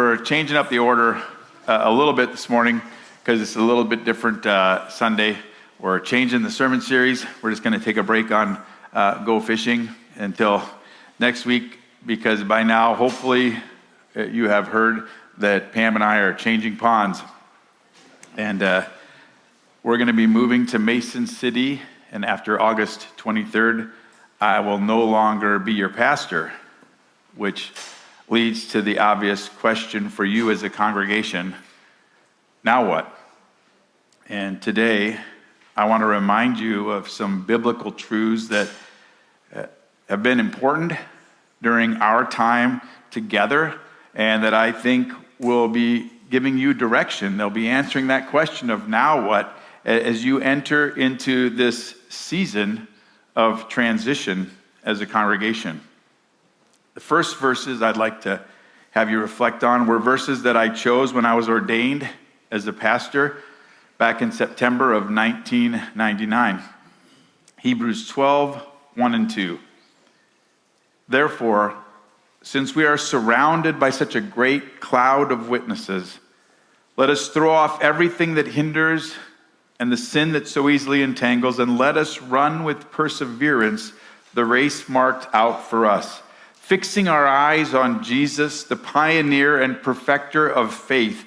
we're changing up the order a little bit this morning because it's a little bit different Sunday. We're changing the sermon series. We're just going to take a break on go fishing until next week, because by now, hopefully, you have heard that Pam and I are changing ponds. And we're going to be moving to Mason City, and after August 23rd, I will no longer be your pastor, which leads to the obvious question for you as a congregation: now what? And today, I want to remind you of some biblical truths that have been important during our time together, and that I think will be giving you direction. They'll be answering that question of now what as you enter into this season of transition as a congregation. The first verses I'd like to have you reflect on were verses that I chose when I was ordained as a pastor back in September of 1999. Hebrews 12, 1 and 2. Therefore, since we are surrounded by such a great cloud of witnesses, let us throw off everything that hinders and the sin that so easily entangles, and let us run with perseverance the race marked out for us, fixing our eyes on Jesus, the pioneer and perfecter of faith.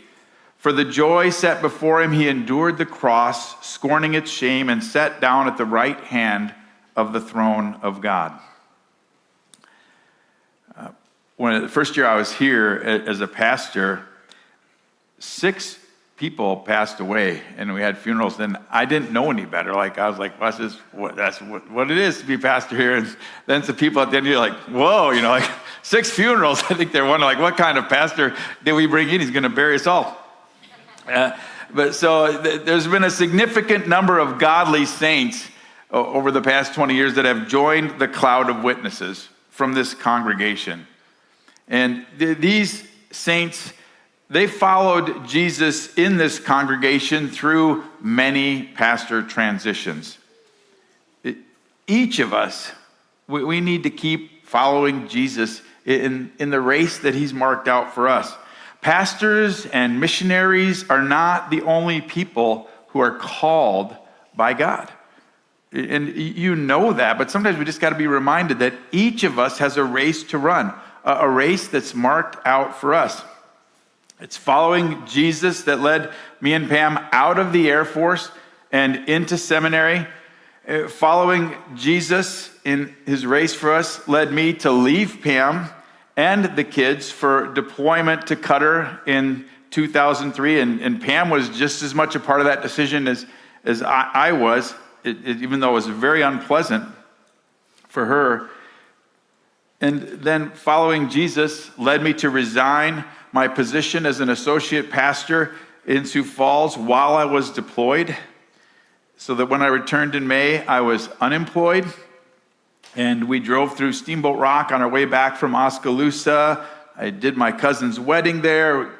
For the joy set before him, he endured the cross, scorning its shame, and sat down at the right hand of the throne of God. When the first year I was here as a pastor, 6 people passed away, and we had funerals. And I didn't know any better. I was like, well, that's what it is to be pastor here. And then some people at the end, you're like, whoa, 6 funerals. I think they're wondering, what kind of pastor did we bring in? He's going to bury us all. But there's been a significant number of godly saints over the past 20 years that have joined the cloud of witnesses from this congregation. And these saints, they followed Jesus in this congregation through many pastor transitions. Each of us, we need to keep following Jesus in the race that he's marked out for us. Pastors and missionaries are not the only people who are called by God. And you know that, but sometimes we just got to be reminded that each of us has a race to run, a race that's marked out for us. It's following Jesus that led me and Pam out of the Air Force and into seminary. Following Jesus in his race for us led me to leave Pam and the kids for deployment to Qatar in 2003. And Pam was just as much a part of that decision as I was, even though it was very unpleasant for her. And then following Jesus led me to resign my position as an associate pastor in Sioux Falls while I was deployed, so that when I returned in May, I was unemployed. And we drove through Steamboat Rock on our way back from Oskaloosa. I did my cousin's wedding there,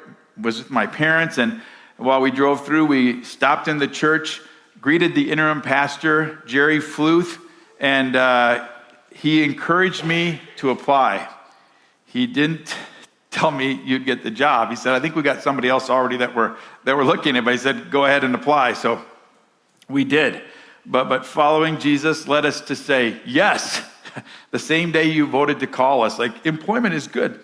was with my parents, and while we drove through, we stopped in the church, greeted the interim pastor, Jerry Fluth, and he encouraged me to apply. He didn't tell me you'd get the job. He said, I think we got somebody else already that we're looking at, but he said, go ahead and apply. So we did. But following Jesus led us to say, yes, the same day you voted to call us. Employment is good.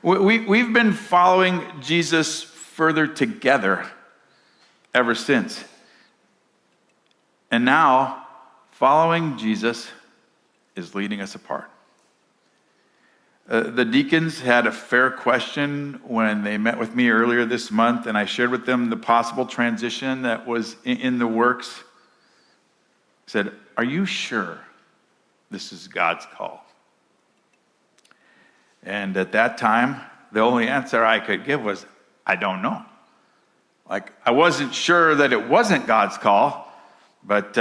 We've been following Jesus further together ever since. And now, following Jesus is leading us apart. The deacons had a fair question when they met with me earlier this month, and I shared with them the possible transition that was in the works. I said, are you sure this is God's call? And at that time, the only answer I could give was, I don't know. I wasn't sure that it wasn't God's call, but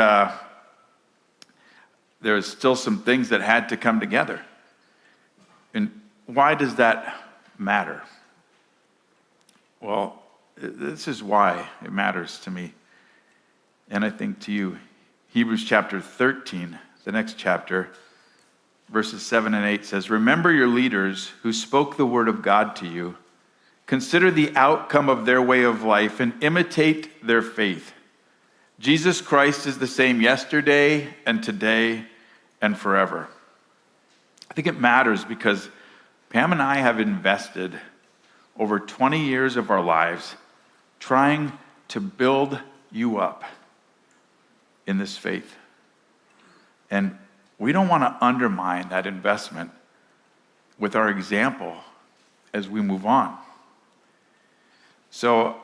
there's still some things that had to come together. And why does that matter? Well, this is why it matters to me, and I think to you. Hebrews chapter 13, the next chapter, verses 7 and 8 says, remember your leaders who spoke the word of God to you. Consider the outcome of their way of life and imitate their faith. Jesus Christ is the same yesterday and today and forever. I think it matters because Pam and I have invested over 20 years of our lives trying to build you up in this faith. And we don't want to undermine that investment with our example as we move on. So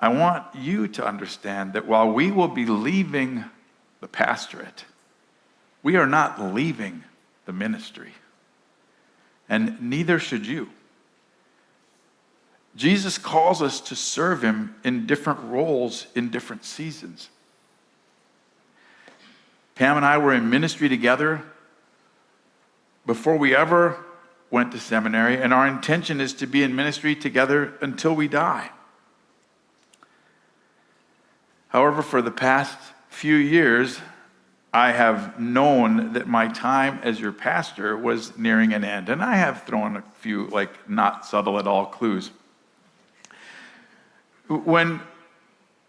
I want you to understand that while we will be leaving the pastorate, we are not leaving the ministry. And neither should you. Jesus calls us to serve him in different roles in different seasons. Pam and I were in ministry together before we ever went to seminary, and our intention is to be in ministry together until we die. However, for the past few years, I have known that my time as your pastor was nearing an end, and I have thrown a few, not subtle at all clues. When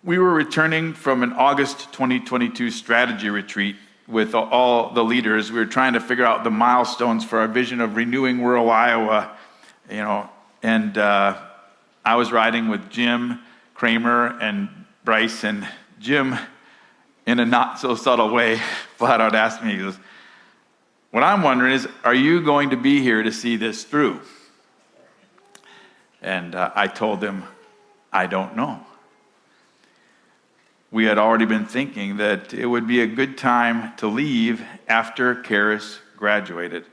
we were returning from an August 2022 strategy retreat with all the leaders, we were trying to figure out the milestones for our vision of renewing rural Iowa, and I was riding with Jim Kramer and Bryce, and Jim, in a not so subtle way, flat out asked me, he goes, "What I'm wondering is, are you going to be here to see this through?" And I told him, I don't know. We had already been thinking that it would be a good time to leave after Karis graduated.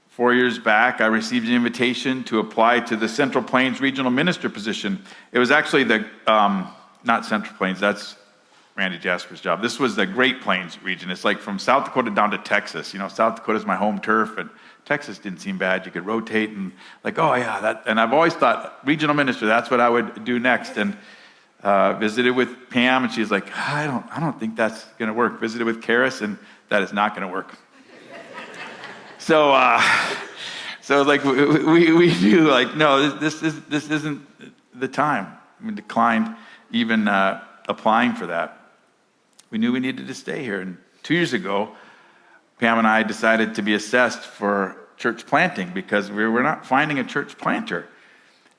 4 years back, I received an invitation to apply to the Central Plains Regional Minister position. It was actually not Central Plains, that's Randy Jasper's job. This was the Great Plains region. It's like from South Dakota down to Texas. South Dakota's my home turf, and Texas didn't seem bad. You could rotate and and I've always thought regional minister, that's what I would do next. And visited with Pam, and she's like, I don't think that's going to work. Visited with Karis, and that is not going to work. So we knew no, this isn't the time. We declined even applying for that. We knew we needed to stay here. And 2 years ago, Pam and I decided to be assessed for church planting because we were not finding a church planter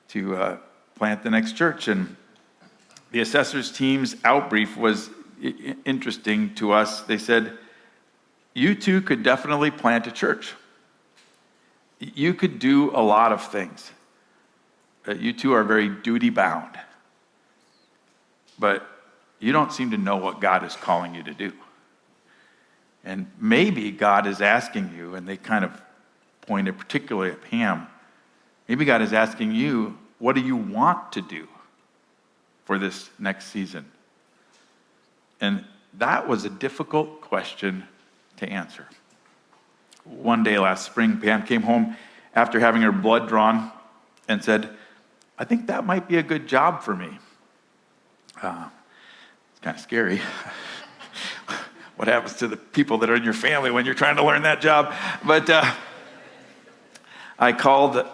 to plant the next church. And the assessors team's outbrief was interesting to us. They said, you two could definitely plant a church. You could do a lot of things. You two are very duty bound. But you don't seem to know what God is calling you to do. And maybe God is asking you, and they kind of pointed particularly at Pam, maybe God is asking you, what do you want to do for this next season? And that was a difficult question to answer. One day last spring, Pam came home after having her blood drawn and said, I think that might be a good job for me. It's kind of scary. What happens to the people that are in your family when you're trying to learn that job? But I called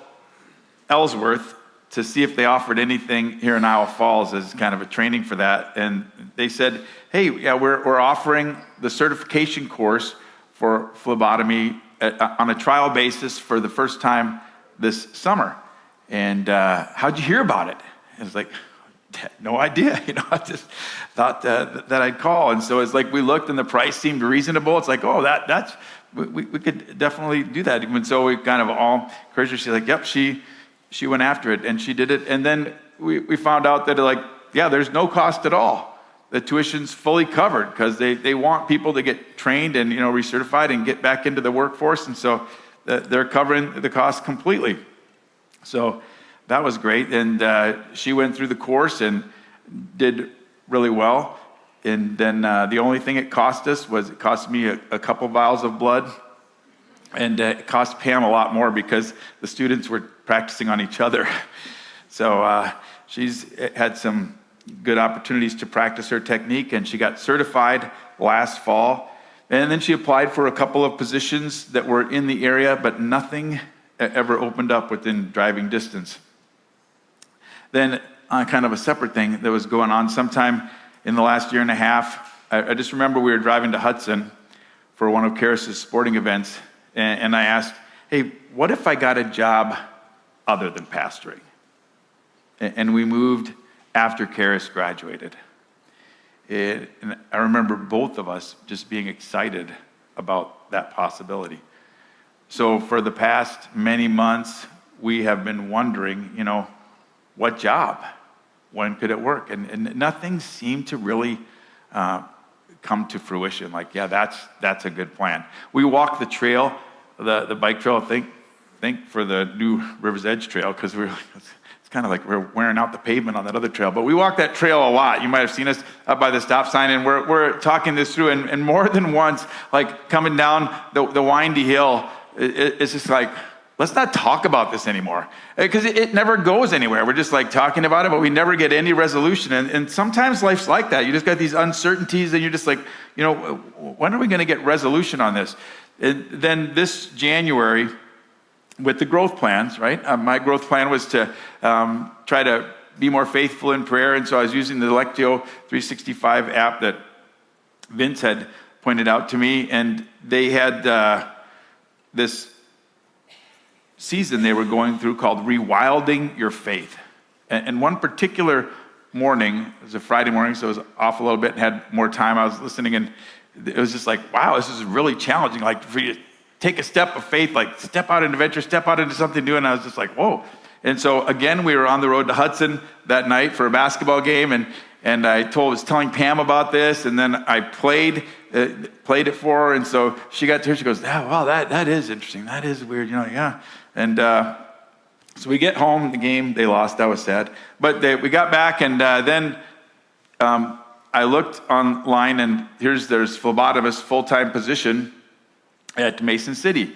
Ellsworth to see if they offered anything here in Iowa Falls as kind of a training for that. And they said, hey, yeah, we're offering the certification course for phlebotomy on a trial basis for the first time this summer. And how'd you hear about it? I was like, no idea. I just thought that I'd call. And so it's like we looked and the price seemed reasonable. It's like, that's we could definitely do that. And so we kind of all encouraged her. She's like, yep, she went after it and she did it. And then we found out that there's no cost at all. The tuition's fully covered because they want people to get trained and recertified and get back into the workforce. And so they're covering the cost completely. So that was great. And she went through the course and did really well. And then the only thing it cost us was it cost me a couple vials of blood. And it cost Pam a lot more because the students were practicing on each other. So she's had some good opportunities to practice her technique, and she got certified last fall. And then she applied for a couple of positions that were in the area, but nothing ever opened up within driving distance. Then on kind of a separate thing that was going on sometime in the last year and a half, I just remember we were driving to Hudson for one of Karis's sporting events, and I asked, hey, what if I got a job other than pastoring? And we moved after Karis graduated. And I remember both of us just being excited about that possibility. So for the past many months, we have been wondering, what job? When could it work? And nothing seemed to really come to fruition. Like, yeah, that's a good plan. We walked the trail, the bike trail, think for the new River's Edge Trail, because it's kind of like we're wearing out the pavement on that other trail. But we walked that trail a lot. You might have seen us up by the stop sign, and we're talking this through. And more than once, like coming down the windy hill, it's just like, let's not talk about this anymore, because it never goes anywhere. We're just like talking about it, but we never get any resolution. And sometimes life's like that. You just got these uncertainties, and you're just like, when are we going to get resolution on this? And then this January, with the growth plans, right? My growth plan was to try to be more faithful in prayer, and so I was using the Lectio 365 app that Vince had pointed out to me, and they had this season they were going through called Rewilding Your Faith. And one particular morning, it was a Friday morning, so it was off a little bit and had more time. I was listening, and it was just like, wow, this is really challenging. Like, for you to take a step of faith, like step out into venture, step out into something new. And I was just like, whoa. And so again, we were on the road to Hudson that night for a basketball game, and I was telling Pam about this, and then I played it for her, and so she got to her, she goes, yeah, wow, that is interesting, that is weird, yeah. And so we get home, the game, they lost, that was sad. But we got back, and then I looked online, and there's phlebotomist full-time position at Mason City.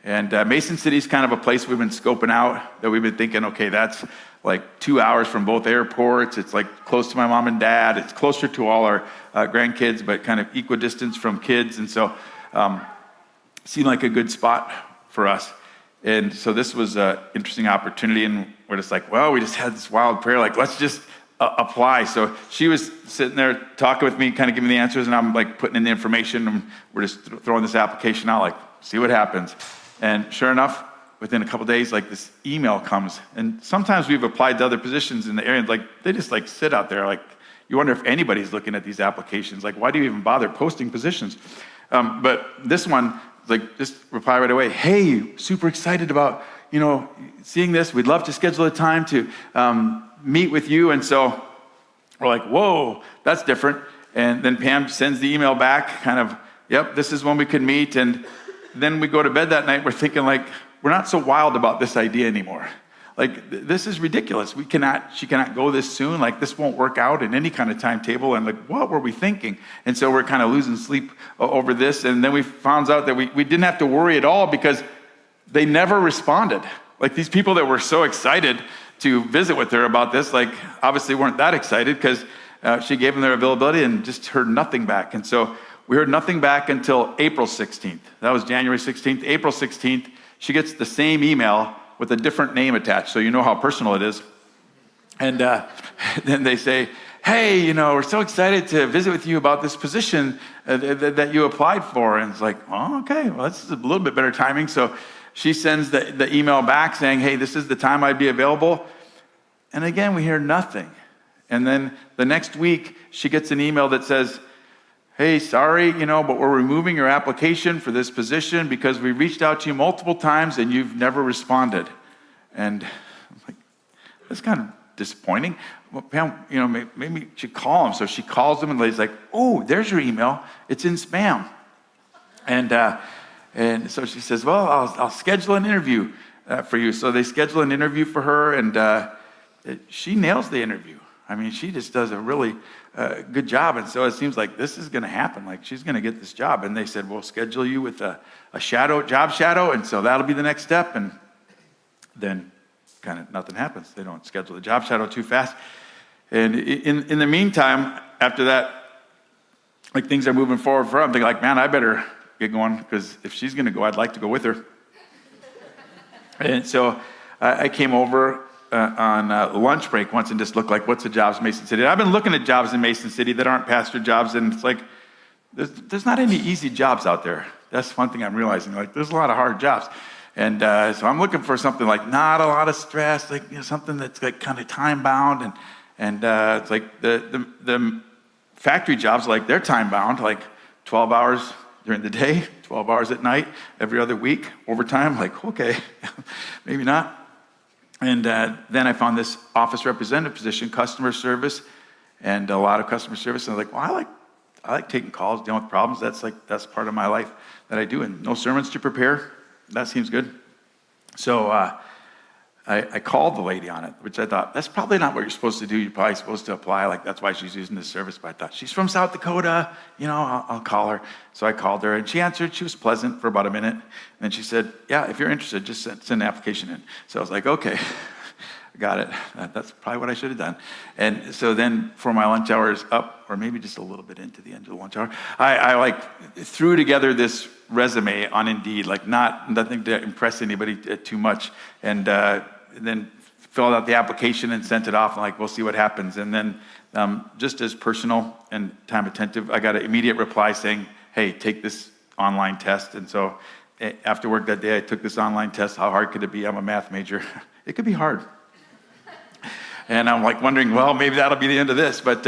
And Mason City is kind of a place we've been scoping out, that we've been thinking, okay, that's like 2 hours from both airports. It's like close to my mom and dad. It's closer to all our grandkids, but kind of equidistance from kids. And so seemed like a good spot for us. And so this was an interesting opportunity. And we're just like, well, we just had this wild prayer. Like, let's just apply. So she was sitting there talking with me, kind of giving me the answers. And I'm like putting in the information. And we're just throwing this application out, like, see what happens. And sure enough, within a couple of days, like this email comes. And sometimes we've applied to other positions in the area, like they just like sit out there. Like, you wonder if anybody's looking at these applications. Like, why do you even bother posting positions? But this one, like, just reply right away. Hey, super excited about, seeing this. We'd love to schedule a time to meet with you. And so we're like, whoa, that's different. And then Pam sends the email back, kind of, yep, this is when we could meet. And then we go to bed that night, we're thinking like, we're not so wild about this idea anymore. Like, this is ridiculous. She cannot go this soon. Like, this won't work out in any kind of timetable. And like, what were we thinking? And so we're kind of losing sleep over this. And then we found out that we didn't have to worry at all, because they never responded. Like, these people that were so excited to visit with her about this, like, obviously weren't that excited, because she gave them their availability and just heard nothing back. And so we heard nothing back until April 16th. That was January 16th. April 16th, she gets the same email with a different name attached, so you know how personal it is. And then they say, hey, we're so excited to visit with you about this position that you applied for. And it's like, oh, okay, well, that's a little bit better timing. So she sends the email back saying, hey, this is the time I'd be available. And again, we hear nothing. And then the next week, she gets an email that says, hey, sorry, but we're removing your application for this position because we reached out to you multiple times and you've never responded. And I'm like, that's kind of disappointing. Well, Pam, maybe we should call him. So she calls him, and he's like, oh, there's your email. It's in spam. And so she says, well, I'll schedule an interview for you. So they schedule an interview for her, and she nails the interview. I mean, she just does a really good job. And so it seems like this is going to happen. Like, she's going to get this job. And they said, we'll schedule you with a job shadow. And so that'll be the next step. And then kind of nothing happens. They don't schedule the job shadow too fast. And in the meantime, after that, like, things are moving forward for her. I'm thinking like, man, I better get going, because if she's going to go, I'd like to go with her. And so I came over on lunch break once and just looked like, what's the jobs in Mason City? And I've been looking at jobs in Mason City that aren't pastor jobs, and it's like, there's not any easy jobs out there. That's one thing I'm realizing. Like, there's a lot of hard jobs. And so I'm looking for something like not a lot of stress, like, you know, something that's like kind of time bound. And it's like the factory jobs, like they're time bound, like 12 hours during the day, 12 hours at night, every other week, overtime. Like, okay, maybe not. And then I found this office representative position, customer service, and a lot of customer service. And I was like, well, I like taking calls, dealing with problems. That's part of my life that I do. And no sermons to prepare. That seems good. So I called the lady on it, which I thought, that's probably not what you're supposed to do. You're probably supposed to apply. Like, that's why she's using this service. But I thought, she's from South Dakota. You know, I'll call her. So I called her, and she answered. She was pleasant for about a minute. And then she said, yeah, if you're interested, just send an application in. So I was like, okay. Got it. That's probably what I should have done. And so then for my lunch hour is up, or maybe just a little bit into the end of the lunch hour, I like threw together this resume on Indeed, like nothing to impress anybody too much. And then filled out the application and sent it off, and like, we'll see what happens. And then just as personal and time attentive, I got an immediate reply saying, hey, take this online test. And so after work that day, I took this online test. How hard could it be? I'm a math major. It could be hard. And I'm like wondering, well, maybe that'll be the end of this. But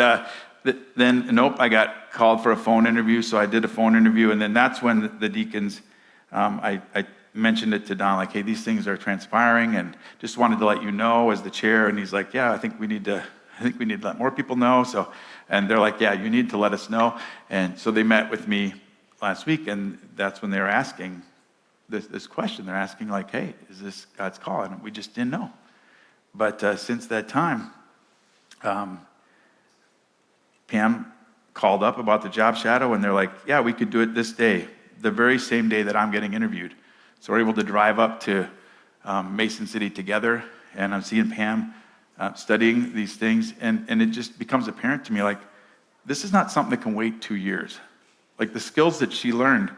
then, nope, I got called for a phone interview. So I did a phone interview. And then that's when the deacons, I mentioned it to Don, like, hey, these things are transpiring, and just wanted to let you know as the chair. And he's like, yeah, I think we need to let more people know. So, and they're like, yeah, you need to let us know. And so they met with me last week, and that's when they were asking this question. They're asking, like, hey, is this God's call? And we just didn't know. But since that time, Pam called up about the job shadow, and they're like, yeah, we could do it this day, the very same day that I'm getting interviewed. So we're able to drive up to Mason City together, and I'm seeing Pam studying these things, and it just becomes apparent to me, like, this is not something that can wait 2 years. Like, the skills that she learned,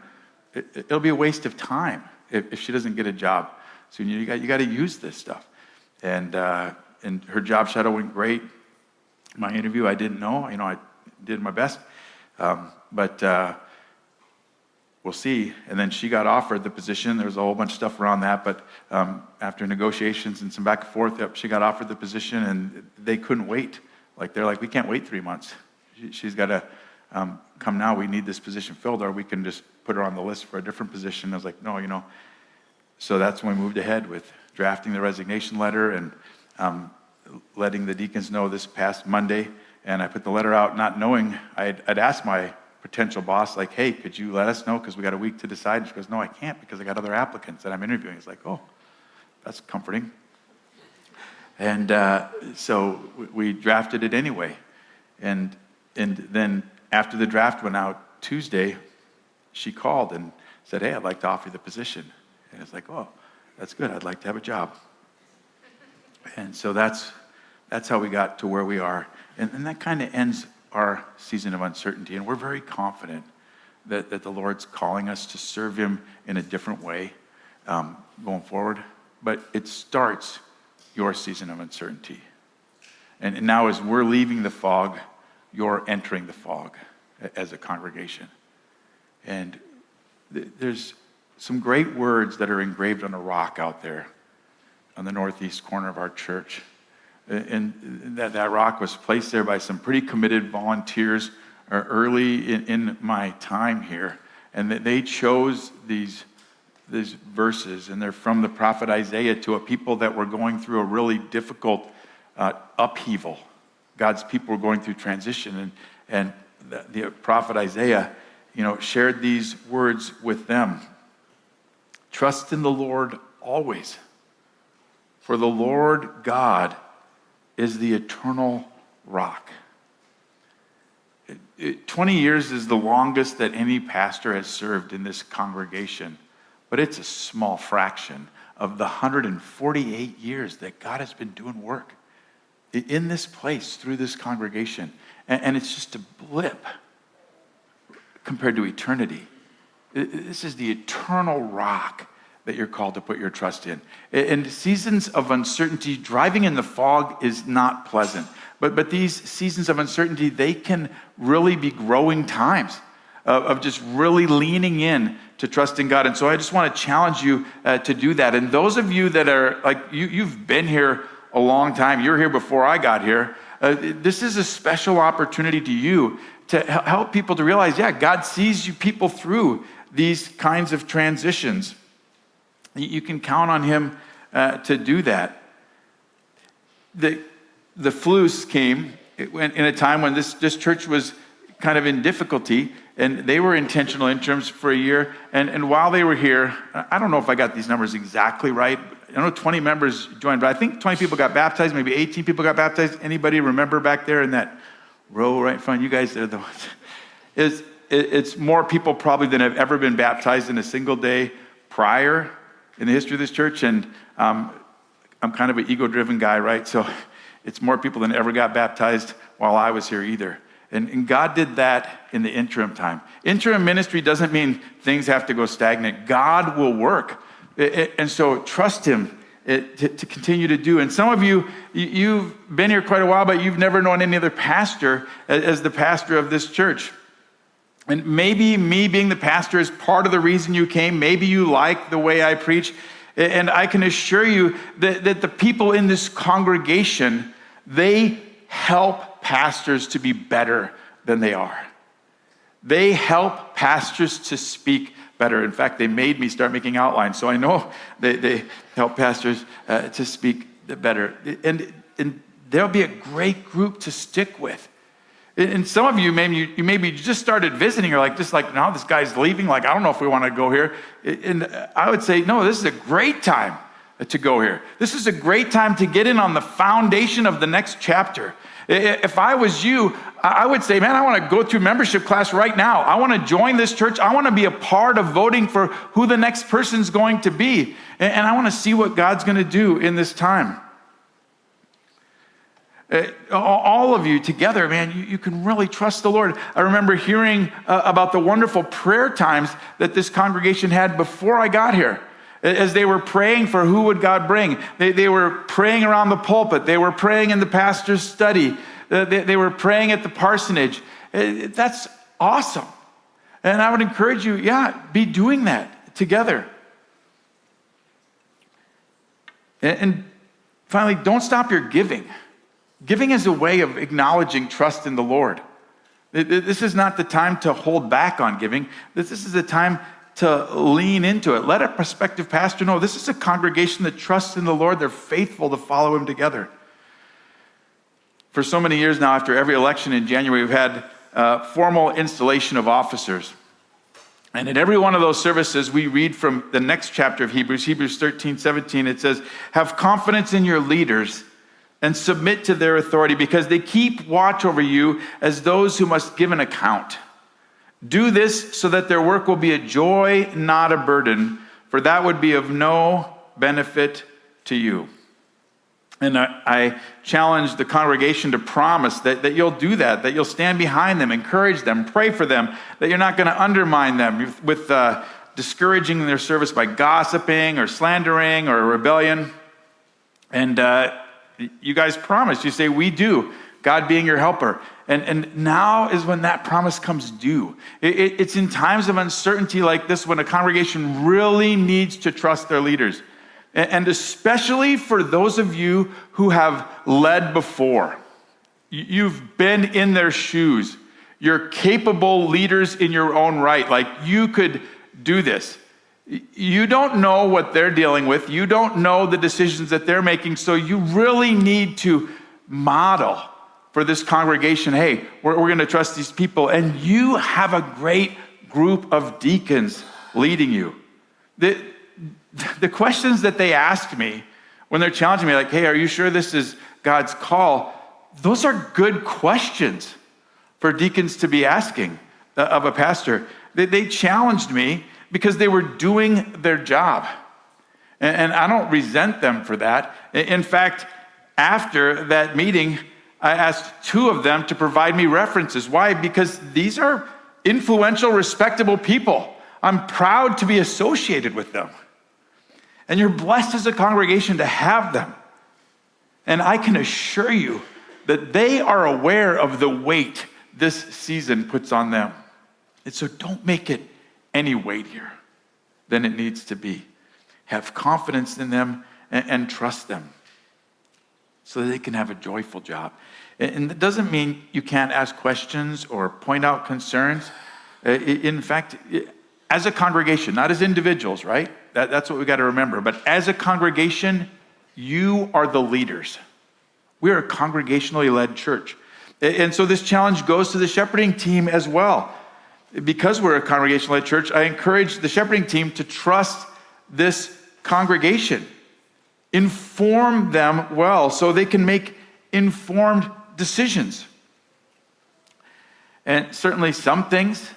it'll be a waste of time if she doesn't get a job. So you got to use this stuff. And her job shadow went great. My interview, I didn't know. You know, I did my best. But we'll see. And then she got offered the position. There was a whole bunch of stuff around that. But after negotiations and some back and forth, she got offered the position, and they couldn't wait. Like, they're like, we can't wait 3 months. She's got to come now. We need this position filled, or we can just put her on the list for a different position. I was like, no, you know. So that's when we moved ahead with drafting the resignation letter and letting the deacons know this past Monday. And I put the letter out not knowing. I'd asked my potential boss, like, hey, could you let us know? Because we got a week to decide. And she goes, no, I can't, because I got other applicants that I'm interviewing. It's like, oh, that's comforting. And so we drafted it anyway. And then after the draft went out Tuesday, she called and said, hey, I'd like to offer you the position. And it's like, oh, that's good. I'd like to have a job. And so that's how we got to where we are. And that kind of ends our season of uncertainty. And we're very confident that the Lord's calling us to serve him in a different way going forward. But it starts your season of uncertainty. And now as we're leaving the fog, you're entering the fog as a congregation. And there's some great words that are engraved on a rock out there on the northeast corner of our church. And that rock was placed there by some pretty committed volunteers early in my time here. And they chose these verses, and they're from the prophet Isaiah to a people that were going through a really difficult upheaval. God's people were going through transition, and the prophet Isaiah, shared these words with them. Trust in the Lord always, for the Lord God is the eternal rock. 20 years is the longest that any pastor has served in this congregation, but it's a small fraction of the 148 years that God has been doing work in this place through this congregation. And it's just a blip compared to eternity. This is the eternal rock that you're called to put your trust in. In seasons of uncertainty, driving in the fog is not pleasant. But these seasons of uncertainty, they can really be growing times of just really leaning in to trusting God. And so I just want to challenge you to do that. And those of you that are like, you've been here a long time, you're here before I got here, this is a special opportunity to you to help people to realize, yeah, God sees you people through these kinds of transitions. You can count on him to do that. The flus came in a time when this church was kind of in difficulty, and they were intentional interims for a year. And while they were here, I don't know if I got these numbers exactly right. I know 20 members joined, but I think 20 people got baptized, maybe 18 people got baptized. Anybody remember back there in that row right in front? You guys are the ones. It's more people probably than have ever been baptized in a single day prior in the history of this church. And I'm kind of an ego-driven guy, right? So it's more people than ever got baptized while I was here either. And God did that in the interim time. Interim ministry doesn't mean things have to go stagnant. God will work. And so trust him to continue to do. And some of you, you've been here quite a while, but you've never known any other pastor as the pastor of this church. And maybe me being the pastor is part of the reason you came. Maybe you like the way I preach. And I can assure you that the people in this congregation, they help pastors to be better than they are. They help pastors to speak better. In fact, they made me start making outlines, so I know they help pastors to speak better. And there'll be a great group to stick with. And some of you, maybe you just started visiting, you're like, now this guy's leaving, like, I don't know if we want to go here. And I would say, no, this is a great time to go here. This is a great time to get in on the foundation of the next chapter. If I was you, I would say, man, I want to go through membership class right now. I want to join this church. I want to be a part of voting for who the next person's going to be. And I want to see what God's going to do in this time. All of you together, man, you can really trust the Lord. I remember hearing about the wonderful prayer times that this congregation had before I got here. As they were praying for who would God bring. They were praying around the pulpit. They were praying in the pastor's study. They were praying at the parsonage. That's awesome. And I would encourage you, be doing that together. And finally, don't stop your giving. Giving is a way of acknowledging trust in the Lord. This is not the time to hold back on giving. This is the time to lean into it. Let a prospective pastor know this is a congregation that trusts in the Lord. They're faithful to follow him together. For so many years now, after every election in January, we've had formal installation of officers. And in every one of those services, we read from the next chapter of Hebrews 13:17. It says, have confidence in your leaders and submit to their authority because they keep watch over you as those who must give an account. Do this so that their work will be a joy, not a burden, for that would be of no benefit to you. And I challenge the congregation to promise that you'll do that you'll stand behind them, encourage them, pray for them, that you're not going to undermine them with discouraging their service by gossiping or slandering or rebellion. And you guys promise, you say, we do, God being your helper. And now is when that promise comes due. It's in times of uncertainty like this when a congregation really needs to trust their leaders. And especially for those of you who have led before. You've been in their shoes. You're capable leaders in your own right. Like you could do this. You don't know what they're dealing with. You don't know the decisions that they're making. So you really need to model for this congregation, hey, we're going to trust these people. And you have a great group of deacons leading you. The questions that they ask me when they're challenging me, like, hey, are you sure this is God's call? Those are good questions for deacons to be asking of a pastor. They challenged me because they were doing their job. And I don't resent them for that. In fact, after that meeting, I asked two of them to provide me references. Why? Because these are influential, respectable people. I'm proud to be associated with them. And you're blessed as a congregation to have them. And I can assure you that they are aware of the weight this season puts on them. And so don't make it any weightier than it needs to be. Have confidence in them and trust them so that they can have a joyful job. And that doesn't mean you can't ask questions or point out concerns. In fact, as a congregation, not as individuals, right? That's what we got to remember. But as a congregation, you are the leaders. We are a congregationally led church. And so this challenge goes to the shepherding team as well. Because we're a congregationally led church, I encourage the shepherding team to trust this congregation. Inform them well so they can make informed decisions. And certainly some things,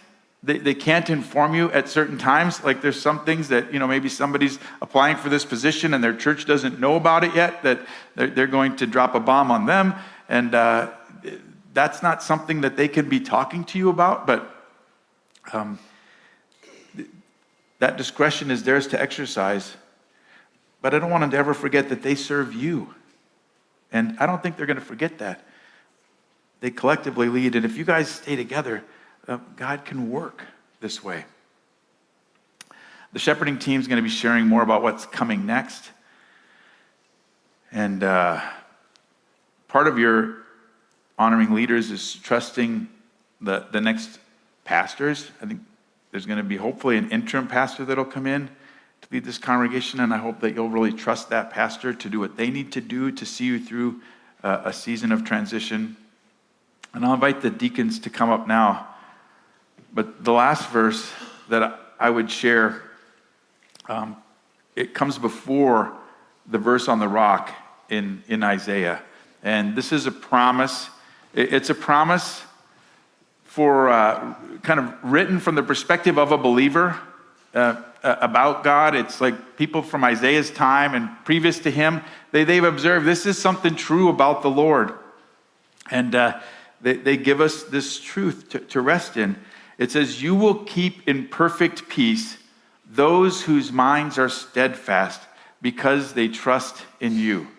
they can't inform you at certain times. Like there's some things that, maybe somebody's applying for this position and their church doesn't know about it yet, that they're going to drop a bomb on them. And that's not something that they can be talking to you about, but that discretion is theirs to exercise. But I don't want them to ever forget that they serve you. And I don't think they're going to forget that. They collectively lead. And if you guys stay together, God can work this way. The shepherding team is going to be sharing more about what's coming next. And part of your honoring leaders is trusting the next pastors. I think there's going to be hopefully an interim pastor that'll come in to lead this congregation, and I hope that you'll really trust that pastor to do what they need to do to see you through a season of transition. And I'll invite the deacons to come up now. But the last verse that I would share, it comes before the verse on the rock in Isaiah. And this is a promise. It's a promise for kind of written from the perspective of a believer about God. It's like people from Isaiah's time and previous to him, they've observed this is something true about the Lord. And they give us this truth to rest in. It says, "You will keep in perfect peace those whose minds are steadfast because they trust in you."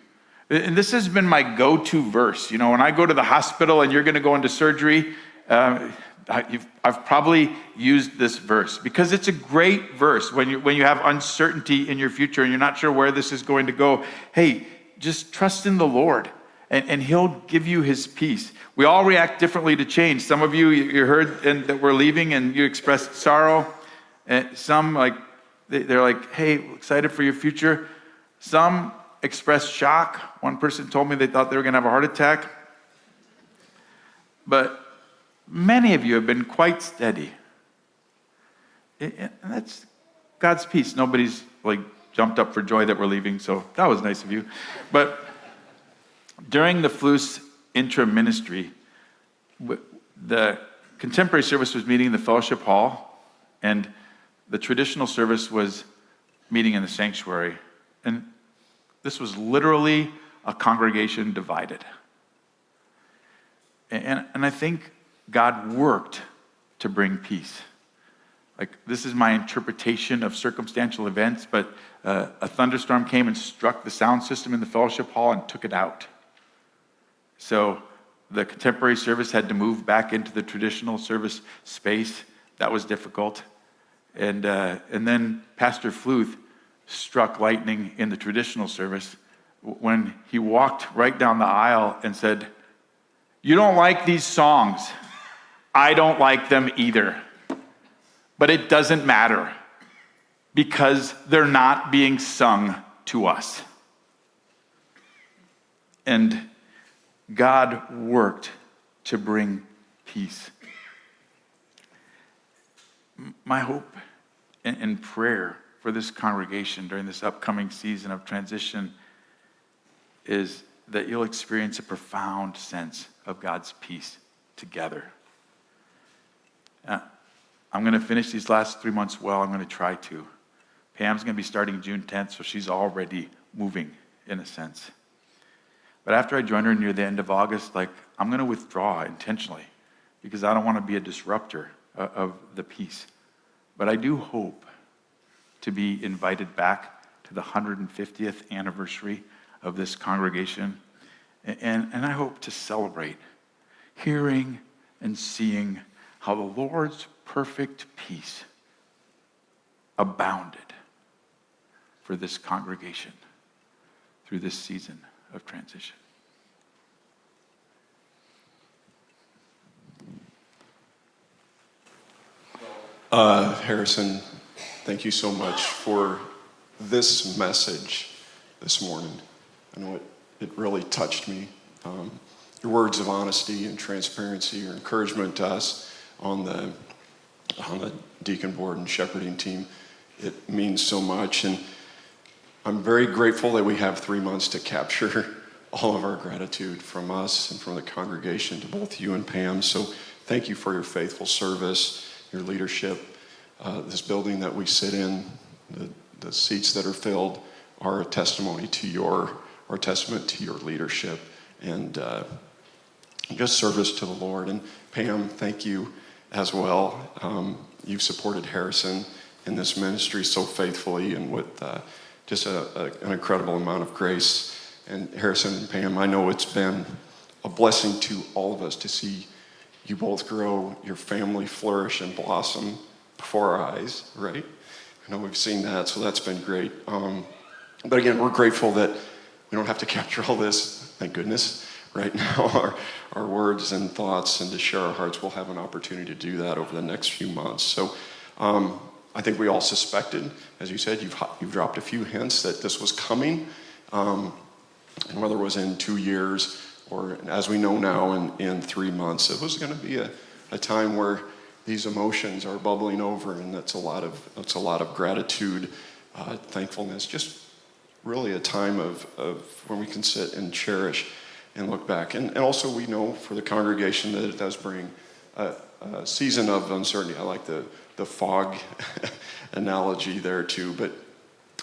And this has been my go-to verse. When I go to the hospital and you're going to go into surgery, I've probably used this verse because it's a great verse when you have uncertainty in your future and you're not sure where this is going to go. Hey, just trust in the Lord and he'll give you his peace. We all react differently to change. Some of you heard that we're leaving and you expressed sorrow. And some they're like, hey, excited for your future. Some expressed shock. One person told me they thought they were going to have a heart attack. But many of you have been quite steady. And that's God's peace. Nobody's jumped up for joy that we're leaving, so that was nice of you. But during the Flus interim ministry, the contemporary service was meeting in the fellowship hall, and the traditional service was meeting in the sanctuary. And this was literally a congregation divided. And I think God worked to bring peace. This is my interpretation of circumstantial events, but a thunderstorm came and struck the sound system in the fellowship hall and took it out. So the contemporary service had to move back into the traditional service space. That was difficult. And then Pastor Fluth struck lightning in the traditional service when he walked right down the aisle and said, "You don't like these songs. I don't like them either. But it doesn't matter because they're not being sung to us." And God worked to bring peace. My hope and prayer for this congregation during this upcoming season of transition is that you'll experience a profound sense of God's peace together. I'm going to finish these last 3 months well. I'm going to try to. Pam's going to be starting June 10th, so she's already moving in a sense. But after I join her near the end of August, I'm going to withdraw intentionally because I don't want to be a disruptor of the peace. But I do hope to be invited back to the 150th anniversary of this congregation. And I hope to celebrate hearing and seeing how the Lord's perfect peace abounded for this congregation through this season of transition. Harrison, thank you so much for this message this morning. I know it really touched me. Your words of honesty and transparency, your encouragement to us on the deacon board and shepherding team, it means so much. And I'm very grateful that we have 3 months to capture all of our gratitude from us and from the congregation to both you and Pam. So thank you for your faithful service, your leadership. This building that we sit in, the seats that are filled are a testament to your leadership and just service to the Lord. And Pam, thank you as well. You've supported Harrison in this ministry so faithfully and with just an incredible amount of grace. And Harrison and Pam, I know it's been a blessing to all of us to see you both grow, your family flourish and blossom before our eyes, right? I know we've seen that, so that's been great. But again, we're grateful that we don't have to capture all this, thank goodness, right now, our words and thoughts, and to share our hearts. We'll have an opportunity to do that over the next few months. So I think we all suspected, as you said, you've dropped a few hints that this was coming, and whether it was in 2 years or, as we know now, in 3 months, it was going to be a time where these emotions are bubbling over, and that's a lot of gratitude, thankfulness, just really a time of when we can sit and cherish and look back. And also we know for the congregation that it does bring a season of uncertainty. I like the fog analogy there too, but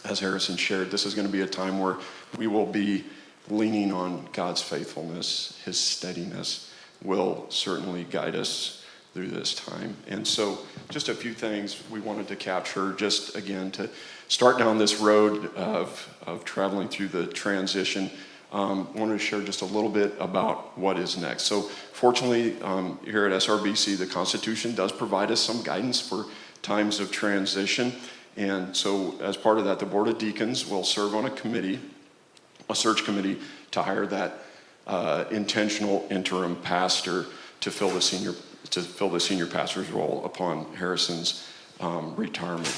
as Harrison shared, this is going to be a time where we will be leaning on God's faithfulness. His steadiness will certainly guide us through this time. And so just a few things we wanted to capture, just again to start down this road of traveling through the transition. Wanted to share just a little bit about what is next. So fortunately, here at SRBC, the Constitution does provide us some guidance for times of transition. And so as part of that, the Board of Deacons will serve on a search committee to hire that intentional interim pastor to fill the senior pastor's role upon Harrison's retirement.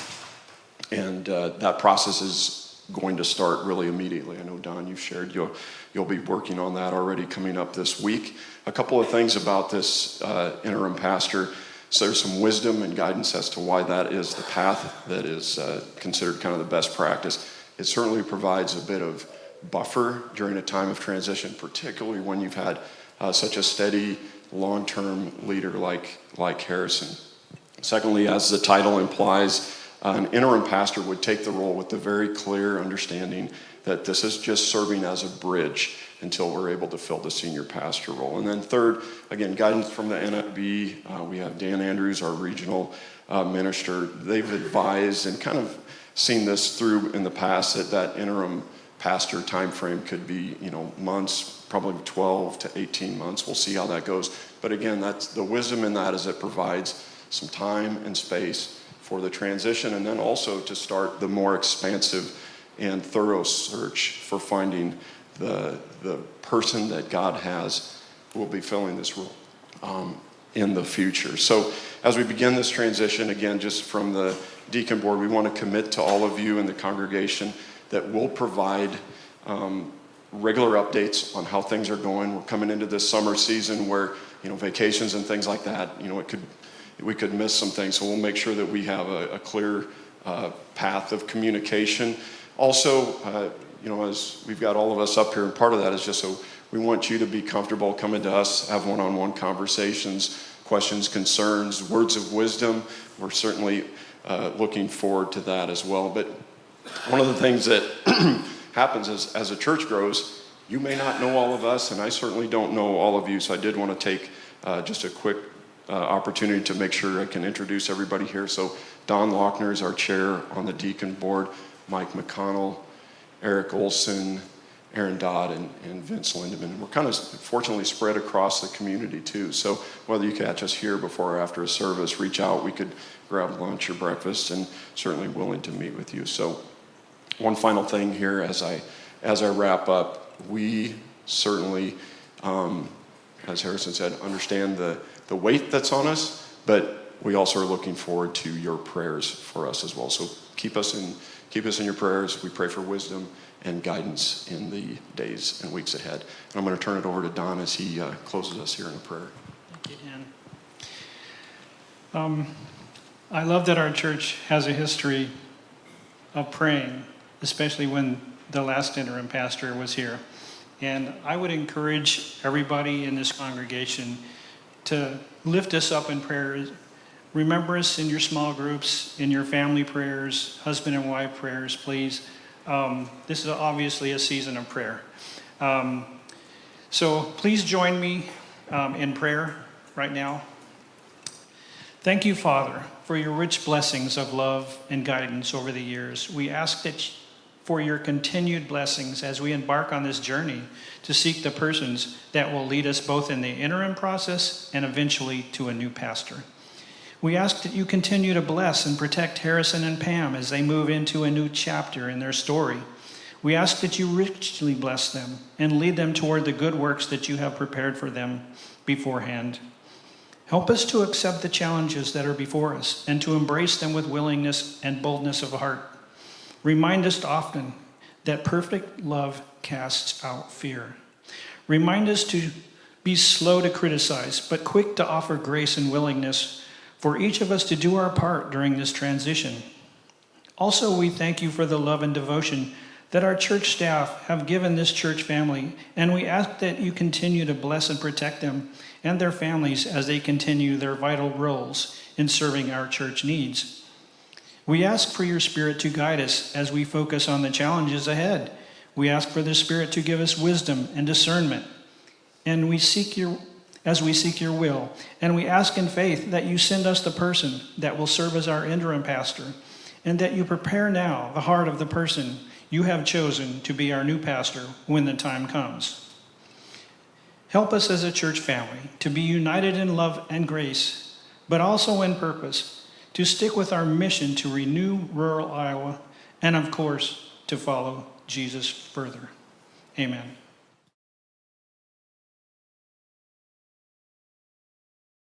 And that process is going to start really immediately. I know, Don, you've shared you'll be working on that already coming up this week. A couple of things about this interim pastor. So there's some wisdom and guidance as to why that is the path that is considered kind of the best practice. It certainly provides a bit of buffer during a time of transition, particularly when you've had such a steady, long-term leader like Harrison. Secondly, as the title implies, an interim pastor would take the role with the very clear understanding that this is just serving as a bridge until we're able to fill the senior pastor role. And then third, again, guidance from the NFB. We have Dan Andrews, our regional minister. They've advised and kind of seen this through in the past that interim pastor time frame could be, months, probably 12 to 18 months. We'll see how that goes. But again, that's the wisdom in that is it provides some time and space for the transition, and then also to start the more expansive and thorough search for finding the person that God has who will be filling this role in the future. So as we begin this transition, again, just from the deacon board, we want to commit to all of you in the congregation that we'll provide regular updates on how things are going. We're coming into this summer season where, vacations and things like that, we could miss some things. So we'll make sure that we have a clear path of communication. Also, as we've got all of us up here, and part of that is just so we want you to be comfortable coming to us, have one-on-one conversations, questions, concerns, words of wisdom. We're certainly looking forward to that as well. But one of the things that happens is as a church grows, you may not know all of us, and I certainly don't know all of you, so I did want to take just a quick opportunity to make sure I can introduce everybody here. So Don Lochner is our chair on the deacon board. Mike McConnell, Eric Olson, Aaron Dodd, and Vince Lindeman. We're kind of fortunately spread across the community too. So whether you catch us here before or after a service, reach out. We could grab lunch or breakfast, and certainly willing to meet with you. So one final thing here as I wrap up, we certainly, as Harrison said, understand the weight that's on us, but we also are looking forward to your prayers for us as well. So keep us in your prayers. We pray for wisdom and guidance in the days and weeks ahead. And I'm going to turn it over to Don as he closes us here in a prayer. Thank you, Dan. I love that our church has a history of praying, especially when the last interim pastor was here. And I would encourage everybody in this congregation to lift us up in prayer. Remember us in your small groups, in your family prayers, husband and wife prayers, please. This is obviously a season of prayer. So please join me in prayer right now. Thank you, Father, for your rich blessings of love and guidance over the years. We ask that for your continued blessings as we embark on this journey to seek the persons that will lead us both in the interim process and eventually to a new pastor. We ask that you continue to bless and protect Harrison and Pam as they move into a new chapter in their story. We ask that you richly bless them and lead them toward the good works that you have prepared for them beforehand. Help us to accept the challenges that are before us and to embrace them with willingness and boldness of heart. Remind us often that perfect love casts out fear. Remind us to be slow to criticize, but quick to offer grace and willingness for each of us to do our part during this transition. Also, we thank you for the love and devotion that our church staff have given this church family, and we ask that you continue to bless and protect them and their families as they continue their vital roles in serving our church needs. We ask for your Spirit to guide us as we focus on the challenges ahead. We ask for the Spirit to give us wisdom and discernment, and as we seek your will. And we ask in faith that you send us the person that will serve as our interim pastor, and that you prepare now the heart of the person you have chosen to be our new pastor when the time comes. Help us as a church family to be united in love and grace, but also in purpose, to stick with our mission to renew rural Iowa, and of course, to follow Jesus further. Amen.